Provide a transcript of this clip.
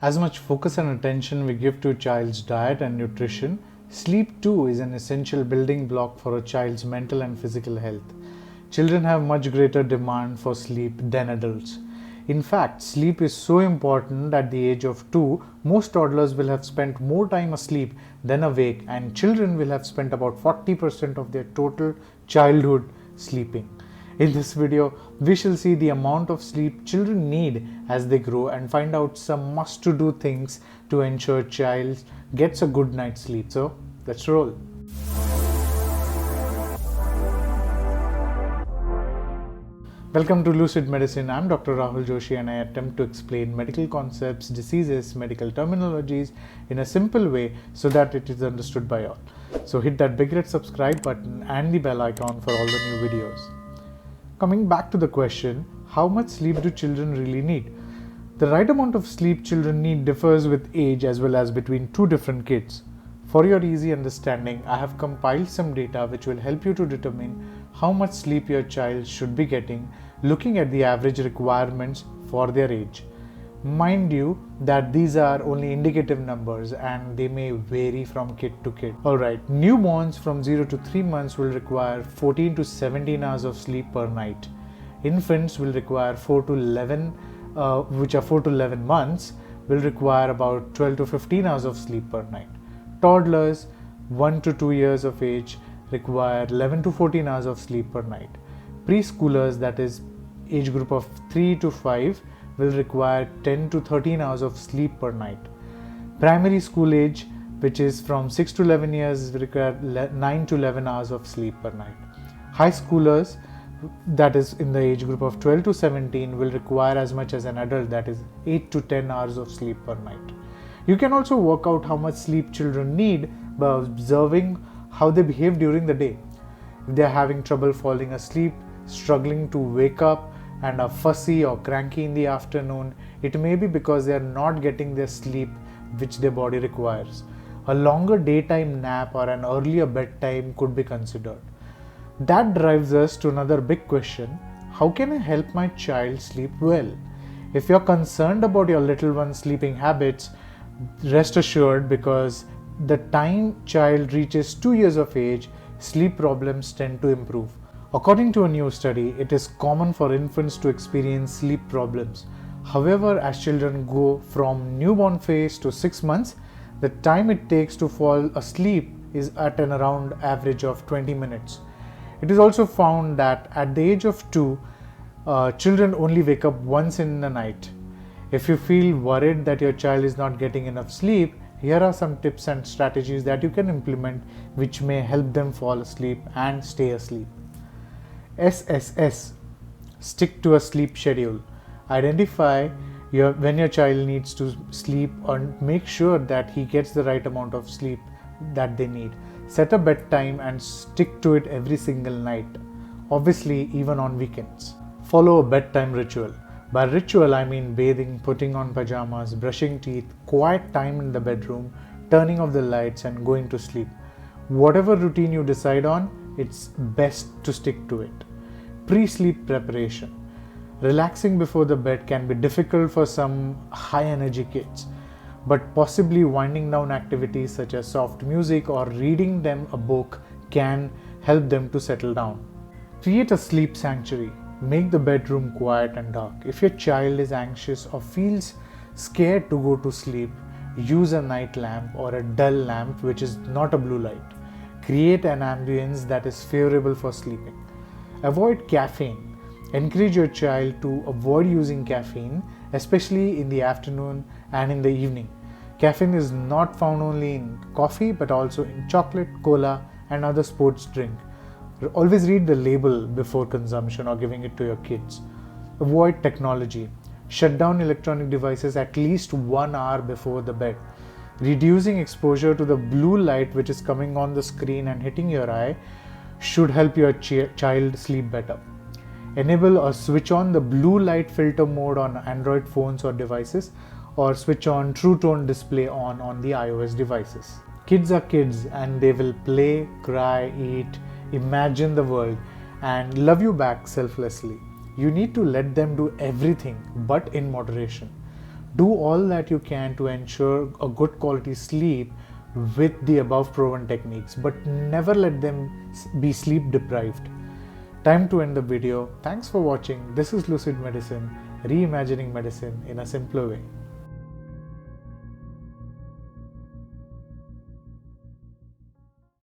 As much focus and attention we give to a child's diet and nutrition, sleep too is an essential building block for a child's mental and physical health. Children have much greater demand for sleep than adults. In fact, sleep is so important at the age of 2, most toddlers will have spent more time asleep than awake, and children will have spent about 40% of their total childhood sleeping. In this video, we shall see the amount of sleep children need as they grow and find out some must-to-do things to ensure child gets a good night's sleep. So, let's roll. Welcome to Lucid Medicine. I'm Dr. Rahul Joshi and I attempt to explain medical concepts, diseases, medical terminologies in a simple way so that it is understood by all. So hit that big red subscribe button and the bell icon for all the new videos. Coming back to the question, how much sleep do children really need? The right amount of sleep children need differs with age as well as between two different kids. For your easy understanding, I have compiled some data which will help you to determine how much sleep your child should be getting, looking at the average requirements for their age. Mind you that these are only indicative numbers and they may vary from kid to kid. Alright, newborns from 0 to 3 months will require 14 to 17 hours of sleep per night. Infants will require 4 to 11, which are 4 to 11 months, will require about 12 to 15 hours of sleep per night. Toddlers 1 to 2 years of age require 11 to 14 hours of sleep per night. Preschoolers, that is age group of 3 to 5, will require 10 to 13 hours of sleep per night. Primary school age, which is from 6 to 11 years, require 9 to 11 hours of sleep per night. High schoolers, that is in the age group of 12 to 17, will require as much as an adult, that is 8 to 10 hours of sleep per night. You can also work out how much sleep children need by observing how they behave during the day. If they are having trouble falling asleep, struggling to wake up, and are fussy or cranky in the afternoon, it may be because they are not getting their sleep which their body requires. A longer daytime nap or an earlier bedtime could be considered. That drives us to another big question: how can I help my child sleep well? If you're concerned about your little one's sleeping habits, rest assured, because the time child reaches 2 years of age, sleep problems tend to improve. According to a new study, it is common for infants to experience sleep problems. However, as children go from newborn phase to 6 months, the time it takes to fall asleep is at an around average of 20 minutes. It is also found that at the age of 2, children only wake up once in the night. If you feel worried that your child is not getting enough sleep, here are some tips and strategies that you can implement which may help them fall asleep and stay asleep. SSS. Stick to a sleep schedule. Identify when your child needs to sleep and make sure that he gets the right amount of sleep that they need. Set a bedtime and stick to it every single night. Obviously, even on weekends. Follow a bedtime ritual. By ritual, I mean bathing, putting on pajamas, brushing teeth, quiet time in the bedroom, turning off the lights and going to sleep. Whatever routine you decide on, it's best to stick to it. Pre-sleep preparation. Relaxing before the bed can be difficult for some high-energy kids, but possibly winding down activities such as soft music or reading them a book can help them to settle down. Create a sleep sanctuary. Make the bedroom quiet and dark. If your child is anxious or feels scared to go to sleep, use a night lamp or a dull lamp which is not a blue light. Create an ambience that is favorable for sleeping. Avoid caffeine. Encourage your child to avoid using caffeine, especially in the afternoon and in the evening. Caffeine is not found only in coffee but also in chocolate, cola, and other sports drink. Always read the label before consumption or giving it to your kids. Avoid technology. Shut down electronic devices at least 1 hour before the bed. Reducing exposure to the blue light which is coming on the screen and hitting your eye should help your child sleep better. Enable or switch on the blue light filter mode on Android phones or devices, or switch on True Tone display on the iOS devices. Kids are kids and they will play, cry, eat, imagine the world and love you back selflessly. You need to let them do everything but in moderation. Do all that you can to ensure a good quality sleep with the above proven techniques, but never let them be sleep deprived. Time to end the video. Thanks for watching. This is Lucid Medicine, reimagining medicine in a simpler way.